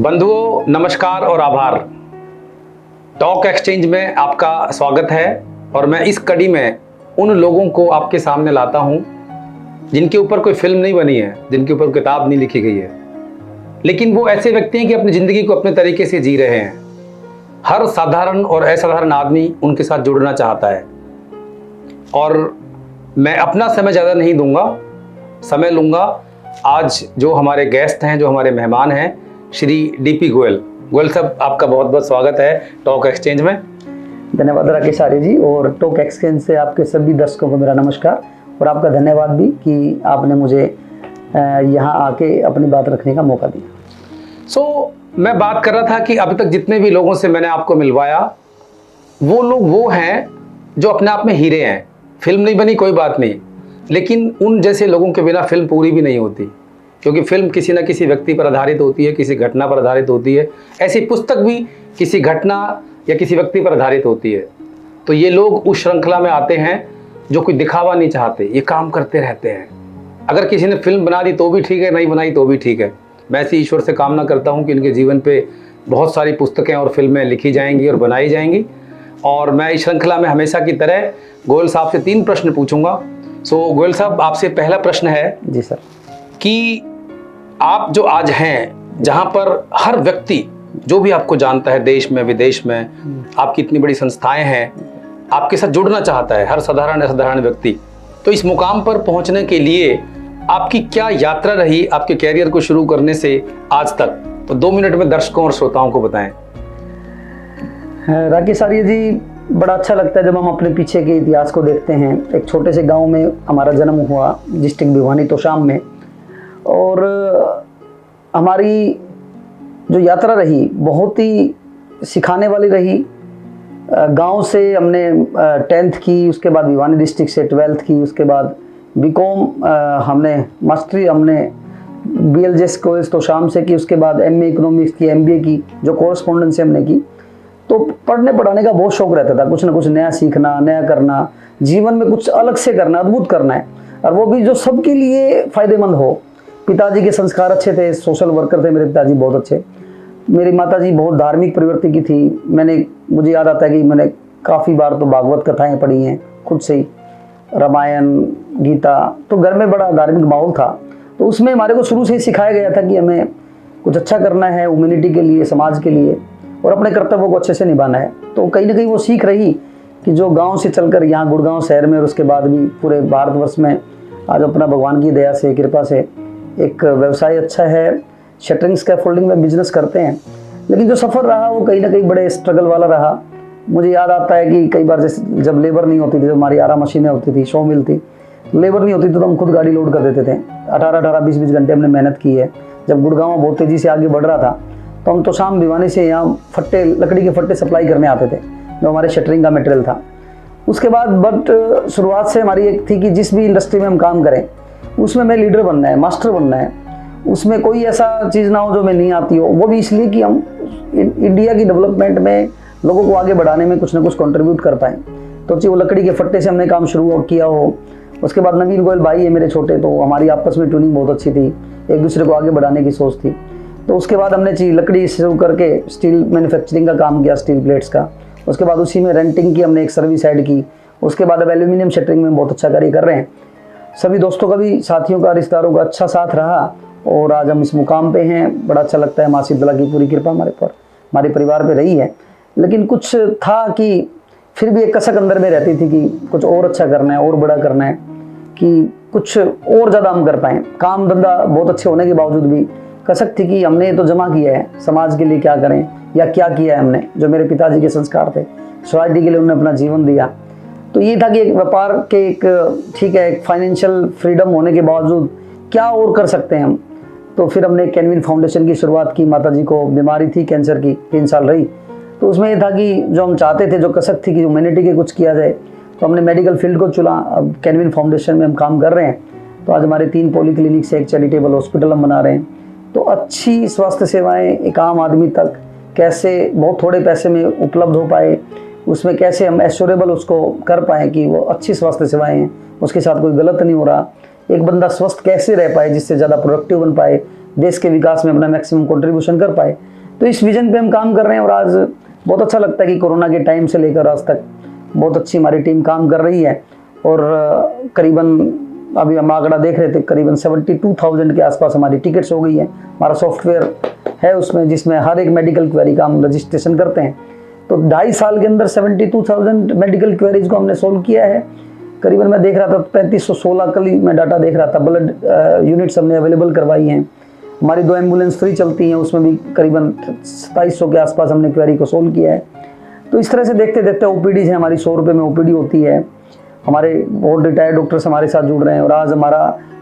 बंधुओं नमस्कार और आभार। टॉक एक्सचेंज में आपका स्वागत है और मैं इस कड़ी में उन लोगों को आपके सामने लाता हूं जिनके ऊपर कोई फिल्म नहीं बनी है, जिनके ऊपर किताब नहीं लिखी गई है, लेकिन वो ऐसे व्यक्ति हैं कि अपनी ज़िंदगी को अपने तरीके से जी रहे हैं। हर साधारण और असाधारण आदमी उनके साथ जुड़ना चाहता है और मैं अपना समय ज़्यादा नहीं दूंगा, समय लूँगा। आज जो हमारे गेस्ट हैं, जो हमारे मेहमान हैं, श्री डीपी गोयल साहब, आपका बहुत बहुत स्वागत है टॉक एक्सचेंज में। धन्यवाद राकेश आर्य जी, और टॉक एक्सचेंज से आपके सभी दर्शकों को मेरा नमस्कार और आपका धन्यवाद भी कि आपने मुझे यहाँ आके अपनी बात रखने का मौका दिया। मैं बात कर रहा था कि अभी तक जितने भी लोगों से मैंने आपको मिलवाया वो लोग वो हैं जो अपने आप में हीरे हैं। फिल्म नहीं बनी कोई बात नहीं, लेकिन उन जैसे लोगों के बिना फिल्म पूरी भी नहीं होती, क्योंकि फिल्म किसी न किसी व्यक्ति पर आधारित होती है, किसी घटना पर आधारित होती है। ऐसी पुस्तक भी किसी घटना या किसी व्यक्ति पर आधारित होती है। तो ये लोग उस श्रृंखला में आते हैं जो कोई दिखावा नहीं चाहते, ये काम करते रहते हैं। अगर किसी ने फिल्म बना दी तो भी ठीक है, नहीं बनाई तो भी ठीक है। मैं ऐसी ईश्वर से कामना करता हूँ कि इनके जीवन पे बहुत सारी पुस्तकें और फिल्में लिखी जाएंगी और बनाई जाएंगी। और मैं इस श्रृंखला में हमेशा की तरह गोयल साहब से 3 प्रश्न पूछूंगा। गोयल साहब, आपसे पहला प्रश्न है जी सर, कि आप जो आज हैं, जहाँ पर हर व्यक्ति जो भी आपको जानता है, देश में विदेश में, आपकी इतनी बड़ी संस्थाएं हैं, आपके साथ जुड़ना चाहता है, हर साधारण असाधारण व्यक्ति, तो इस मुकाम पर पहुंचने के लिए आपकी क्या यात्रा रही आपके कैरियर को शुरू करने से आज तक? तो 2 मिनट में दर्शकों और श्रोताओं को बताएं। राकेश आर्य जी, बड़ा अच्छा लगता है जब हम अपने पीछे के इतिहास को देखते हैं। एक छोटे से गांव में हमारा जन्म हुआ, डिस्ट्रिक्ट भिवानी तोशाम में, और हमारी जो यात्रा रही बहुत ही सिखाने वाली रही। गांव से हमने 10th की, उसके बाद भिवानी डिस्ट्रिक्ट से 12th की, उसके बाद बीकॉम हमने मास्टरी हमने BLJS कॉलेज तोशाम से की, उसके बाद MA इकोनॉमिक्स की, MBA की, जो कोरस्पोंडेंस से हमने की। तो पढ़ने पढ़ाने का बहुत शौक रहता था, कुछ ना कुछ नया सीखना, नया करना, जीवन में कुछ अलग से करना, अद्भुत करना है, और वो भी जो सबके लिए फायदेमंद हो। पिताजी के संस्कार अच्छे थे, सोशल वर्कर थे मेरे पिताजी, बहुत अच्छे। मेरी माताजी बहुत धार्मिक प्रवृत्ति की थी। मुझे याद आता है कि मैंने काफ़ी बार तो भागवत कथाएं पढ़ी हैं खुद से ही, रामायण, गीता। तो घर में बड़ा धार्मिक माहौल था। तो उसमें हमारे को शुरू से ही सिखाया गया था कि हमें कुछ अच्छा करना है ह्यूमैनिटी के लिए, समाज के लिए, और अपने कर्तव्यों को अच्छे से निभाना है। तो कहीं ना कहीं वो सीख रही कि जो गांव से चलकर यहाँ गुड़गांव शहर में और उसके बाद भी पूरे भारतवर्ष में आज अपना भगवान की दया से, कृपा से एक व्यवसाय अच्छा है। शटरिंग स्कैफोल्डिंग में बिजनेस करते हैं, लेकिन जो सफ़र रहा वो कहीं ना कहीं बड़े स्ट्रगल वाला रहा। मुझे याद आता है कि कई बार जैसे जब लेबर नहीं होती थी, जब हमारी आरा मशीनें होती थी, शो मिल थी, लेबर नहीं होती थी तो हम खुद गाड़ी लोड कर देते थे। 18-18, 20-20 घंटे हमने मेहनत की है। जब गुड़गांव बहुत तेज़ी से आगे बढ़ रहा था तो हम तो शाम भिवानी से यहाँ फट्टे, लकड़ी के फट्टे सप्लाई करने आते थे, जो हमारे शटरिंग का मटेरियल था। उसके बाद शुरुआत से हमारी एक थी कि जिस भी इंडस्ट्री में हम काम करें उसमें मैं लीडर बनना है, मास्टर बनना है, उसमें कोई ऐसा चीज़ ना हो जो मैं नहीं आती हो। वो भी इसलिए कि हम इंडिया की डेवलपमेंट में, लोगों को आगे बढ़ाने में कुछ ना कुछ कंट्रीब्यूट कर पाएँ। तो वो लकड़ी के फट्टे से हमने काम शुरू किया हो। उसके बाद नवीन गोयल भाई है मेरे छोटे, तो हमारी आपस में ट्यूनिंग बहुत अच्छी थी, एक दूसरे को आगे बढ़ाने की सोच थी। तो उसके बाद हमने लकड़ी शुरू करके स्टील मैन्युफैक्चरिंग का काम किया, स्टील प्लेट्स का। उसके बाद उसी में रेंटिंग की हमने एक सर्विस ऐड की। उसके बाद अब एल्यूमिनियम शटरिंग में बहुत अच्छा कार्य कर रहे हैं। सभी दोस्तों का भी, साथियों का, रिश्तेदारों का अच्छा साथ रहा और आज हम इस मुकाम पे हैं। बड़ा अच्छा लगता है। माँ शीतला की पूरी कृपा हमारे पर, हमारे परिवार पे रही है। लेकिन कुछ था कि फिर भी एक कसक अंदर में रहती थी कि कुछ और अच्छा करना है और बड़ा करना है, कि कुछ और ज़्यादा हम कर पाएँ। काम धंधा बहुत अच्छे होने के बावजूद भी कसक थी कि हमने तो जमा किया है, समाज के लिए क्या करें, या क्या किया है हमने। जो मेरे पिताजी के संस्कार थे, सोसाइटी के लिए उन्होंने अपना जीवन दिया। तो ये था कि एक व्यापार के एक, ठीक है, एक फाइनेंशियल फ्रीडम होने के बावजूद क्या और कर सकते हैं हम। तो फिर हमने कैनविन फाउंडेशन की शुरुआत की। माताजी को बीमारी थी कैंसर की, 3 साल रही। तो उसमें ये था कि जो हम चाहते थे, जो कसक थी कि ह्यूमैनिटी के कुछ किया जाए, तो हमने मेडिकल फील्ड को चुना। अब कैनविन फाउंडेशन में हम काम कर रहे हैं। तो आज हमारे 3 पॉलीक्लिनिक से एक चैरिटेबल हॉस्पिटल हम बना रहे हैं। तो अच्छी स्वास्थ्य सेवाएं एक आम आदमी तक कैसे बहुत थोड़े पैसे में उपलब्ध हो पाए, उसमें कैसे हम एश्योरेबल उसको कर पाएँ कि वो अच्छी स्वास्थ्य सेवाएं हैं, उसके साथ कोई गलत नहीं हो रहा। एक बंदा स्वस्थ कैसे रह पाए जिससे ज़्यादा प्रोडक्टिव बन पाए, देश के विकास में अपना मैक्सिमम कंट्रीब्यूशन कर पाए। तो इस विजन पे हम काम कर रहे हैं और आज बहुत अच्छा लगता है कि कोरोना के टाइम से लेकर आज तक बहुत अच्छी हमारी टीम काम कर रही है। और करीबन अभी हम आंकड़ा देख रहे थे, करीबन 72,000 के आसपास हमारी टिकट्स हो गई है। हमारा सॉफ्टवेयर है उसमें, जिसमें हर एक मेडिकल क्वेरी का हम रजिस्ट्रेशन करते हैं। तो 2.5 साल के अंदर 72,000 मेडिकल क्वेरीज को हमने सोल्व किया है। करीबन मैं देख रहा था 3516 कल ही मैं डाटा देख रहा था, ब्लड यूनिट्स हमने अवेलेबल करवाई हैं। हमारी 2 एम्बुलेंस फ्री चलती हैं, उसमें भी करीबन 2700 के आसपास हमने क्वेरी को सोल्व किया है। तो इस तरह से देखते देखते ओपीडीज है हमारी, 100 रुपये में ओपीडी होती है। हमारे बहुत रिटायर्ड डॉक्टर्स हमारे साथ जुड़ रहे हैं और आज हमारा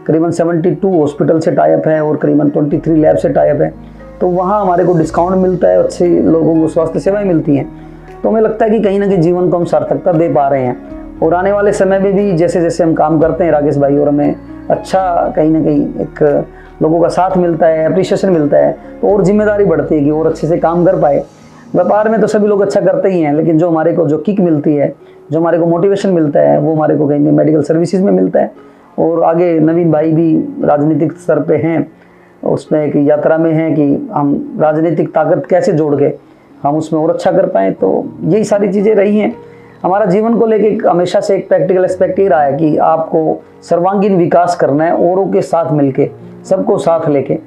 करीबन 72 हॉस्पिटल से टाइप है और करीबन 23 लैब से टाइप है। तो वहाँ हमारे को डिस्काउंट मिलता है, अच्छे लोगों को स्वास्थ्य सेवाएं मिलती हैं। तो हमें लगता है कि कहीं ना कहीं जीवन को हम सार्थकता दे पा रहे हैं। और आने वाले समय में भी जैसे जैसे हम काम करते हैं राकेश भाई, और हमें अच्छा कहीं ना कहीं एक लोगों का साथ मिलता है, अप्रिशिएशन मिलता है, तो और जिम्मेदारी बढ़ती है कि और अच्छे से काम कर पाए। व्यापार में तो सभी लोग अच्छा करते ही हैं, लेकिन जो हमारे को जो किक मिलती है, जो हमारे को मोटिवेशन मिलता है, वो हमारे को कहीं मेडिकल सर्विसेज में मिलता है। और आगे नवीन भाई भी राजनीतिक स्तर पे हैं, उसमें एक यात्रा में हैं कि हम राजनीतिक ताकत कैसे जोड़ के हम उसमें और अच्छा कर पाएँ। तो यही सारी चीज़ें रही हैं। हमारा जीवन को लेके हमेशा से एक प्रैक्टिकल एस्पेक्ट ही रहा है कि आपको सर्वांगीण विकास करना है, औरों के साथ मिलके, सबको साथ लेके।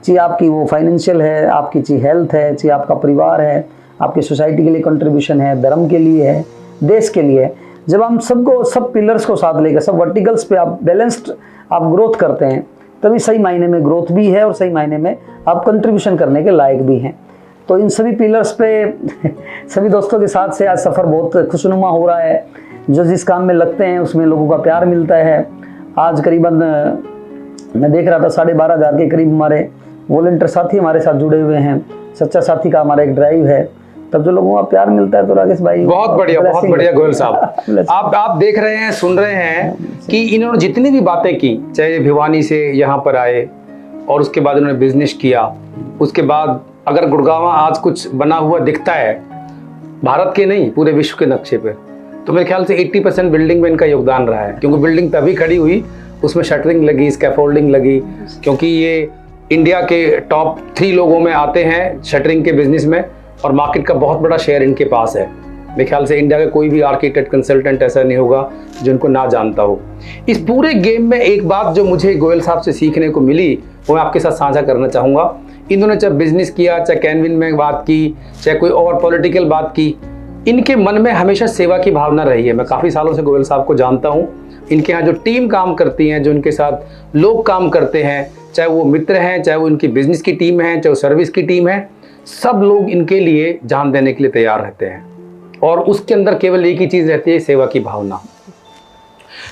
चाहे आपकी वो फाइनेंशियल है, आपकी चाहे हेल्थ है, चाहे आपका परिवार है, आपकी सोसाइटी के लिए कंट्रीब्यूशन है, धर्म के लिए है, देश के लिए है। जब हम सबको, सब पिलर्स को साथ लेकर, सब वर्टिकल्स पे आप बैलेंस्ड आप ग्रोथ करते हैं, तभी सही मायने में ग्रोथ भी है और सही मायने में आप कंट्रीब्यूशन करने के लायक भी हैं। तो इन सभी पिलर्स पे सभी दोस्तों के साथ से आज सफ़र बहुत खुशनुमा हो रहा है। जो जिस काम में लगते हैं उसमें लोगों का प्यार मिलता है। आज करीबन मैं देख रहा था 12,500 के करीब हमारे वॉलंटियर साथी हमारे साथ जुड़े हुए हैं। सच्चा साथी का हमारा एक ड्राइव है। तब जो लोगों का प्यार मिलता है तो राकेश भाई बहुत बढ़िया गोयल साहब। आप देख रहे हैं, सुन रहे हैं कि इन्होंने जितनी भी बातें की, चाहे भिवानी से यहाँ पर आए और उसके बाद उन्होंने बिजनेस किया, उसके बाद अगर गुड़गांव आज कुछ बना हुआ दिखता है भारत के नहीं पूरे विश्व के नक्शे पे, तो मेरे ख्याल से 80% बिल्डिंग में इनका योगदान रहा है। क्योंकि बिल्डिंग तभी खड़ी हुई, उसमें शटरिंग लगी, स्कैफोल्डिंग लगी, क्योंकि ये इंडिया के टॉप 3 लोगों में आते हैं शटरिंग के बिजनेस में और मार्केट का बहुत बड़ा शेयर इनके पास है। मेरे ख्याल से इंडिया का कोई भी आर्किटेक्ट कंसल्टेंट ऐसा नहीं होगा जो इनको ना जानता हो। इस पूरे गेम में एक बात जो मुझे गोयल साहब से सीखने को मिली वो मैं आपके साथ साझा करना चाहूँगा। इन्होंने चाहे बिजनेस किया, चाहे कैनविन में बात की, चाहे कोई और पॉलिटिकल बात की, इनके मन में हमेशा सेवा की भावना रही है। मैं काफ़ी सालों से गोयल साहब को जानता हूँ। इनके यहाँ जो टीम काम करती हैं, जो इनके साथ लोग काम करते हैं, चाहे वो मित्र हैं, चाहे वो इनकी बिजनेस की टीम है, चाहे वो सर्विस की टीम है, सब लोग इनके लिए जान देने के लिए तैयार रहते हैं। और उसके अंदर केवल एक ही चीज़ रहती है, सेवा की भावना।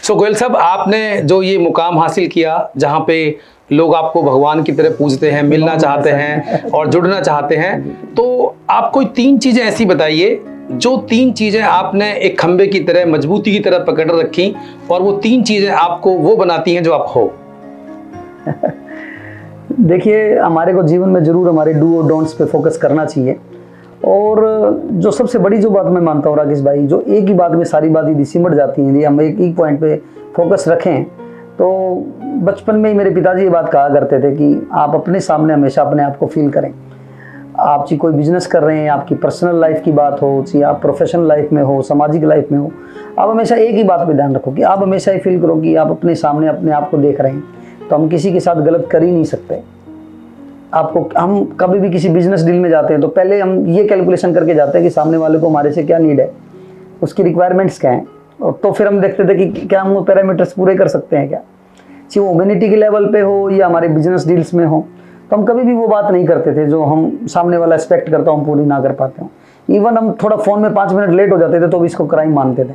सो गोयल साहब, आपने जो ये मुकाम हासिल किया जहाँ पे लोग आपको भगवान की तरह पूजते हैं, मिलना चाहते हैं और जुड़ना चाहते हैं, तो आप कोई 3 चीज़ें ऐसी बताइए जो 3 चीज़ें आपने एक खंबे की तरह मजबूती की तरह पकड़ रखी और वो 3 चीज़ें आपको वो बनाती हैं जो आप हो। देखिए, हमारे को जीवन में जरूर हमारे डू और डोंट्स पे फोकस करना चाहिए। और जो सबसे बड़ी जो बात मैं मानता हूँ राकेश भाई, जो एक ही बात में सारी बात यदि सिमट जाती है, यदि हम एक ही पॉइंट पे फोकस रखें, तो बचपन में ही मेरे पिताजी ये बात कहा करते थे कि आप अपने सामने हमेशा अपने आप को फील करें। आप चाहे कोई बिजनेस कर रहे हैं, आपकी पर्सनल लाइफ की बात हो, चाहे आप प्रोफेशनल लाइफ में हो, सामाजिक लाइफ में हो, आप हमेशा एक ही बात पे ध्यान रखो कि आप हमेशा ये फील करो कि आप अपने सामने अपने आप को देख रहे हैं। तो हम किसी के साथ गलत कर ही नहीं सकते। आपको, हम कभी भी किसी बिजनेस डील में जाते हैं तो पहले हम ये कैलकुलेशन करके जाते हैं कि सामने वाले को हमारे से क्या नीड है, उसकी रिक्वायरमेंट्स क्या हैं, तो फिर हम देखते थे कि क्या हम वो पैरामीटर्स पूरे कर सकते हैं क्या, चाहे वो ह्यूमैनिटी के लेवल पे हो या हमारे बिजनेस डील्स में हो। तो हम कभी भी वो बात नहीं करते थे जो हम सामने वाला एक्सपेक्ट करता हूँ पूरी ना कर पाते हो। इवन हम थोड़ा फ़ोन में 5 मिनट लेट हो जाते थे तो भी इसको क्राइम मानते थे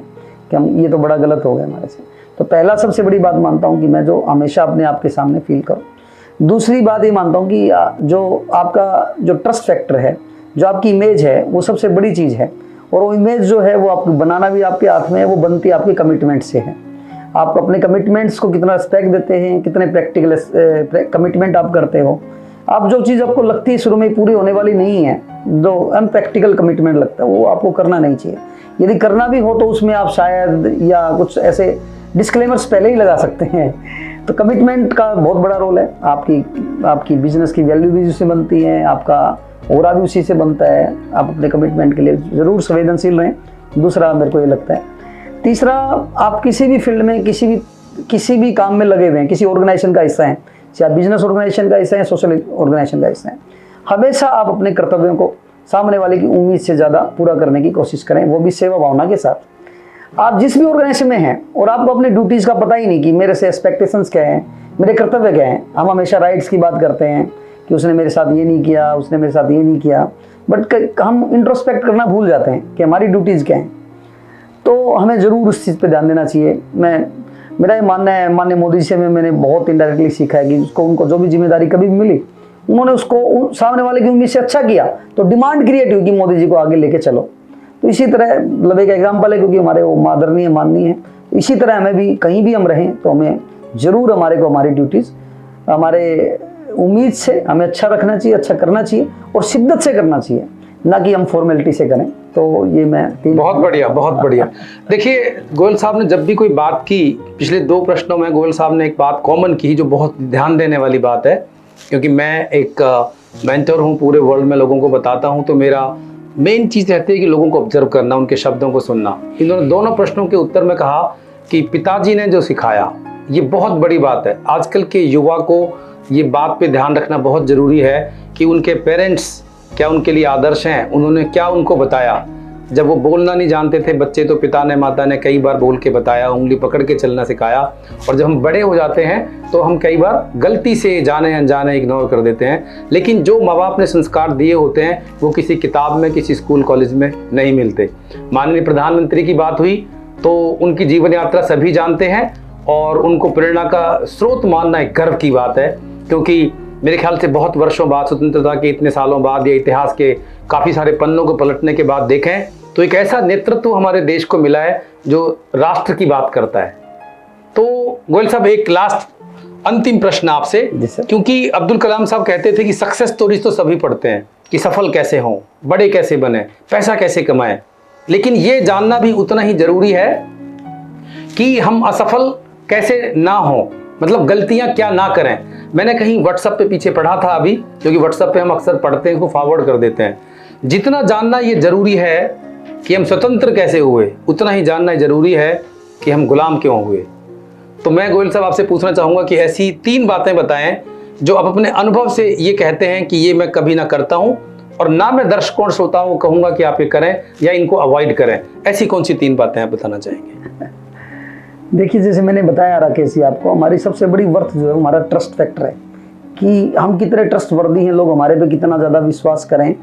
कि हम ये तो बड़ा गलत हो गया हमारे से। तो पहला सबसे बड़ी बात मानता हूँ कि मैं जो हमेशा अपने आप के सामने फील करूँ। दूसरी बात ये मानता हूँ कि जो आपका जो ट्रस्ट फैक्टर है, जो आपकी इमेज है, वो सबसे बड़ी चीज़ है। और वो इमेज जो है वो आपको बनाना भी आपके हाथ में है, वो बनती आपके कमिटमेंट से है। आप अपने कमिटमेंट्स को कितना रिस्पेक्ट देते हैं, कितने प्रैक्टिकल कमिटमेंट आप करते हो। आप जो चीज़ आपको लगती है शुरू में पूरी होने वाली नहीं है, जो अनप्रैक्टिकल कमिटमेंट लगता है, वो आपको करना नहीं चाहिए। यदि करना भी हो तो उसमें आप शायद या कुछ ऐसे डिस्क्लेमर्स पहले ही लगा सकते हैं। तो कमिटमेंट का बहुत बड़ा रोल है। आपकी बिजनेस की वैल्यू भी उससे बनती है, आपका ओरा भी उसी से बनता है। आप अपने कमिटमेंट के लिए ज़रूर संवेदनशील रहें, दूसरा मेरे को ये लगता है। तीसरा, आप किसी भी फील्ड में किसी भी काम में लगे हुए हैं, किसी ऑर्गेनाइजेशन का हिस्सा हैं, चाहे बिजनेस ऑर्गेनाइजेशन का हिस्सा है, सोशल ऑर्गेनाइजेशन का हिस्सा है, हमेशा आप अपने कर्तव्यों को सामने वाले की उम्मीद से ज़्यादा पूरा करने की कोशिश करें, वो भी सेवा भावना के साथ। आप जिस भी ऑर्गेनाइजेशन में हैं और आपको अपने ड्यूटीज़ का पता ही नहीं कि मेरे से एक्सपेक्टेशंस क्या हैं, मेरे कर्तव्य क्या हैं। हम हमेशा राइट्स की बात करते हैं कि उसने मेरे साथ ये नहीं किया, उसने मेरे साथ ये नहीं किया, बट हम इंट्रोस्पेक्ट करना भूल जाते हैं कि हमारी ड्यूटीज़ क्या हैं। तो हमें ज़रूर उस चीज़ पे ध्यान देना चाहिए। मेरा ये मानना है, माननीय मोदी जी से मैंने बहुत इनडायरेक्टली सीखा है कि उनको जो भी जिम्मेदारी कभी भी मिली, उन्होंने उसको सामने वाले की उम्मीद से अच्छा किया, तो डिमांड क्रिएट हुई कि मोदी जी को आगे लेके चलो। तो इसी तरह मतलब एक एग्जाम्पल है, क्योंकि हमारे वो आदरणीय माननीय है। इसी तरह हमें भी कहीं भी हम रहें तो हमें ज़रूर हमारी ड्यूटीज़ हमारे उम्मीद से हमें अच्छा रखना चाहिए, अच्छा करना चाहिए और शिद्दत से करना चाहिए, ना कि हम फॉर्मेलिटी से करें। तो ये मैं बहुत बढ़िया। देखिए, गोयल साहब ने जब भी कोई बात की, पिछले 2 प्रश्नों में गोयल साहब ने एक बात कॉमन की जो बहुत ध्यान देने वाली बात है, क्योंकि मैं एक मेंटर हूँ, पूरे वर्ल्ड में लोगों को बताता हूँ, तो मेरा मेन चीज़ रहती है कि लोगों को ऑब्जर्व करना, उनके शब्दों को सुनना। इन्होंने दोनों प्रश्नों के उत्तर में कहा कि पिताजी ने जो सिखाया, ये बहुत बड़ी बात है। आजकल के युवा को ये बात पे ध्यान रखना बहुत ज़रूरी है कि उनके पेरेंट्स क्या उनके लिए आदर्श हैं, उन्होंने क्या उनको बताया। जब वो बोलना नहीं जानते थे बच्चे, तो पिता ने माता ने कई बार बोल के बताया, उंगली पकड़ के चलना सिखाया। और जब हम बड़े हो जाते हैं तो हम कई बार गलती से जाने अनजाने इग्नोर कर देते हैं। लेकिन जो माँ बाप ने संस्कार दिए होते हैं वो किसी किताब में, किसी स्कूल कॉलेज में नहीं मिलते। माननीय प्रधानमंत्री की बात हुई तो उनकी जीवन यात्रा सभी जानते हैं और उनको प्रेरणा का स्रोत मानना एक गर्व की बात है, क्योंकि मेरे ख्याल से बहुत वर्षों बाद, स्वतंत्रता के इतने सालों बाद या इतिहास के काफ़ी सारे पन्नों को पलटने के बाद देखें तो एक ऐसा नेतृत्व हमारे देश को मिला है जो राष्ट्र की बात करता है। तो गोयल साहब, एक लास्ट अंतिम प्रश्न आपसे, क्योंकि अब्दुल कलाम साहब कहते थे कि सक्सेस स्टोरीज तो सभी पढ़ते हैं कि सफल कैसे हों, बड़े कैसे बने, पैसा कैसे कमाएं, लेकिन ये जानना भी उतना ही जरूरी है कि हम असफल कैसे ना हो, मतलब गलतियां क्या ना करें। मैंने कहीं व्हाट्सएप पे पीछे पढ़ा था अभी, क्योंकि व्हाट्सएप पे हम अक्सर पढ़ते हैं, उसको फॉरवर्ड कर देते हैं। जितना जानना ये जरूरी है कि हम स्वतंत्र कैसे हुए, उतना ही जानना जरूरी है कि हम गुलाम क्यों हुए। तो मैं गोयल साहब आपसे पूछना चाहूँगा कि ऐसी 3 बातें बताएं जो आप अपने अनुभव से ये कहते हैं कि ये मैं कभी ना करता हूँ, और ना मैं दर्शकों और श्रोताओं को कहूँगा कि आप ये करें या इनको अवॉइड करें। ऐसी कौन सी 3 बातें आप बताना चाहेंगे? देखिए, जैसे मैंने बताया राकेश जी आपको, हमारी सबसे बड़ी वर्थ जो है हमारा ट्रस्ट फैक्टर है कि हम कितने ट्रस्टवर्दी हैं, लोग हमारे पे कितना ज़्यादा विश्वास करें।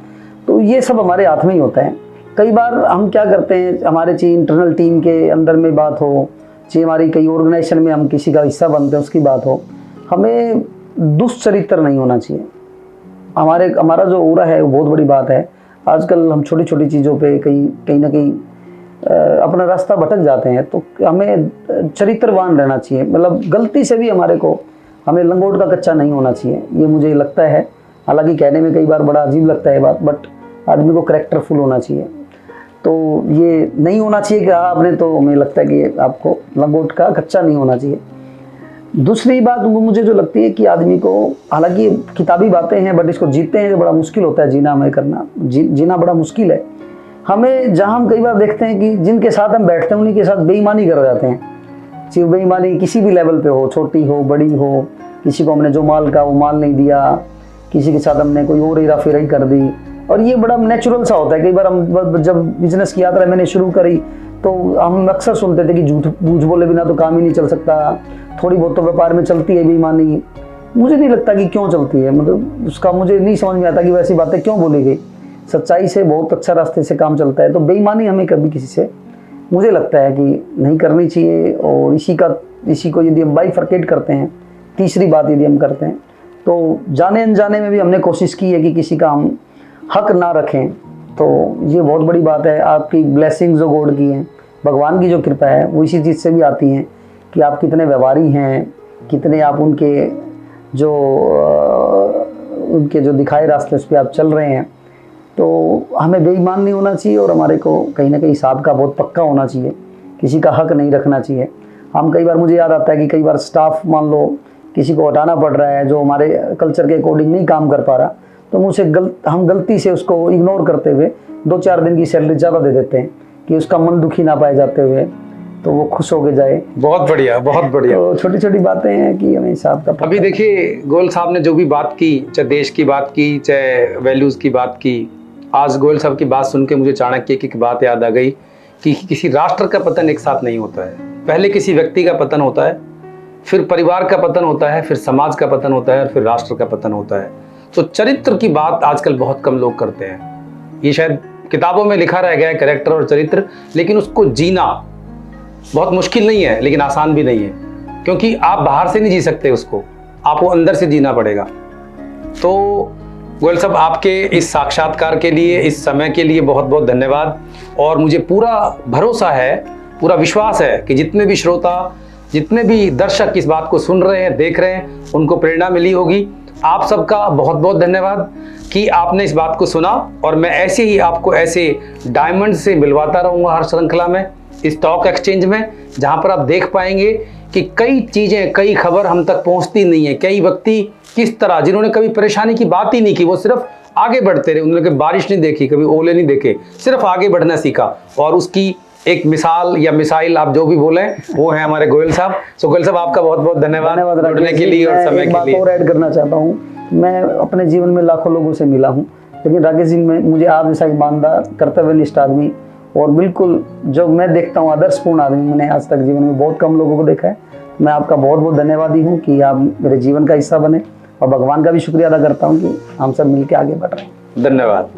तो ये सब हमारे हाथ में ही होता है। कई बार हम क्या करते हैं, हमारे चाहे इंटरनल टीम के अंदर में बात हो, चाहे हमारी कई ऑर्गेनाइजेशन में हम किसी का हिस्सा बनते हैं उसकी बात हो, हमें दुष्चरित्र नहीं होना चाहिए। हमारा जो ओरा है वो बहुत बड़ी बात है। आजकल हम छोटी छोटी चीज़ों पे कहीं ना कहीं अपना रास्ता भटक जाते हैं, तो हमें चरित्रवान रहना चाहिए। मतलब गलती से भी हमें लंगोट का कच्चा नहीं होना चाहिए, ये मुझे लगता है। हालांकि कहने में कई बार बड़ा अजीब लगता है बात, बट आदमी को कैरेक्टरफुल होना चाहिए। तो ये नहीं होना चाहिए कि आपने, तो हमें लगता है कि आपको लंगोट का कच्चा नहीं होना चाहिए। दूसरी बात मुझे जो लगती है कि आदमी को, हालांकि किताबी बातें हैं बट इसको जीते हैं बड़ा मुश्किल होता है, जीना हमें करना, जीना बड़ा मुश्किल है। हमें जहाँ हम कई बार देखते हैं कि जिनके साथ हम बैठते हैं उन्हीं के साथ बेईमानी कर जाते हैं। चाहे बेईमानी किसी भी लेवल पे हो, छोटी हो बड़ी हो, किसी को हमने जो माल का वो माल नहीं दिया, किसी के साथ हमने कोई और हेरा फेरी कर दी, और ये बड़ा नेचुरल सा होता है। कई बार हम जब बिजनेस की यात्रा मैंने शुरू करी तो हम अक्सर सुनते थे कि झूठ बोले बिना तो काम ही नहीं चल सकता, थोड़ी बहुत तो व्यापार में चलती है बेईमानी। मुझे नहीं लगता कि क्यों चलती है, मतलब उसका मुझे नहीं समझ में आता कि वैसी बातें क्यों बोली गई। सच्चाई से बहुत अच्छा रास्ते से काम चलता है। तो बेईमानी हमें कभी किसी से, मुझे लगता है कि नहीं करनी चाहिए। और इसी को यदि हम बाइफरकेट करते हैं, तीसरी बात यदि हम करते हैं, तो जाने अनजाने में भी हमने कोशिश की है कि किसी का हम हक ना रखें, तो ये बहुत बड़ी बात है। आपकी ब्लेसिंग जो गॉड की हैं, भगवान की जो कृपा है, वो इसी चीज़ से भी आती हैं कि आप कितने व्यवहारी हैं, कितने आप उनके जो दिखाए रास्ते उस पर आप चल रहे हैं। तो हमें बेईमान नहीं होना चाहिए और हमारे को कहीं ना कहीं हिसाब का बहुत पक्का होना चाहिए, किसी का हक नहीं रखना चाहिए। हम कई बार, मुझे याद आता है कि कई बार स्टाफ मान लो किसी को हटाना पड़ रहा है जो हमारे कल्चर के अकॉर्डिंग नहीं काम कर पा रहा, तो हम उसे हम गलती से उसको इग्नोर करते हुए 2-4 दिन की सैलरी ज़्यादा दे देते हैं कि उसका मन दुखी ना पाए जाते हुए, तो वो खुश हो के जाए। बहुत बढ़िया, बहुत बढ़िया। तो छोटी छोटी बातें हैं कि हमें हिसाब का अभी देखिए गोयल साहब ने जो भी बात की, चाहे देश की बात की, चाहे वैल्यूज़ की बात की, आज गोयल साहब की बात सुन के मुझे चाणक्य की बात याद आ गई कि किसी राष्ट्र का पतन एक साथ नहीं होता है। पहले किसी व्यक्ति का पतन होता है, फिर परिवार का पतन होता है, फिर समाज का पतन होता है और फिर राष्ट्र का पतन होता है। तो चरित्र की बात आजकल बहुत कम लोग करते हैं। ये शायद किताबों में लिखा रह गया है कैरेक्टर और चरित्र, लेकिन उसको जीना बहुत मुश्किल नहीं है, लेकिन आसान भी नहीं है, क्योंकि आप बाहर से नहीं जी सकते उसको, आपको अंदर से जीना पड़ेगा। तो गोयल साहब, आपके इस साक्षात्कार के लिए, इस समय के लिए बहुत बहुत धन्यवाद। और मुझे पूरा भरोसा है, पूरा विश्वास है कि जितने भी श्रोता, जितने भी दर्शक इस बात को सुन रहे हैं, देख रहे हैं, उनको प्रेरणा मिली होगी। आप सबका बहुत बहुत धन्यवाद कि आपने इस बात को सुना, और मैं ऐसे ही आपको ऐसे डायमंड से मिलवाता रहूँगा हर श्रृंखला में, स्टॉक एक्सचेंज में, जहाँ पर आप देख पाएंगे कि कई चीज़ें, कई खबर हम तक पहुँचती नहीं है। कई व्यक्ति किस तरह, जिन्होंने कभी परेशानी की बात ही नहीं की, वो सिर्फ आगे बढ़ते रहे, उन्होंने कभी बारिश नहीं देखी, कभी ओले नहीं देखे, सिर्फ आगे बढ़ना सीखा, और उसकी एक मिसाल या मिसाइल आप जो भी बोलें वो है हमारे गोयल साहब। सो गोयल साहब, आपका बहुत बहुत धन्यवाद जुड़ने के लिए और समय के लिए। और ऐड करना चाहता हूँ, मैं अपने जीवन में लाखों लोगों से मिला हूँ, लेकिन राकेश जी में मुझे आप जैसा ईमानदार, कर्तव्यनिष्ठ आदमी और बिल्कुल जो मैं देखता हूँ आदर्शपूर्ण आदमी, मैंने आज तक जीवन में बहुत कम लोगों को देखा है। मैं आपका बहुत बहुत धन्यवादी हूँ कि आप मेरे जीवन का हिस्सा बने, और भगवान का भी शुक्रिया अदा करता हूँ कि हम सब मिलकर आगे बढ़ रहे हैं। धन्यवाद।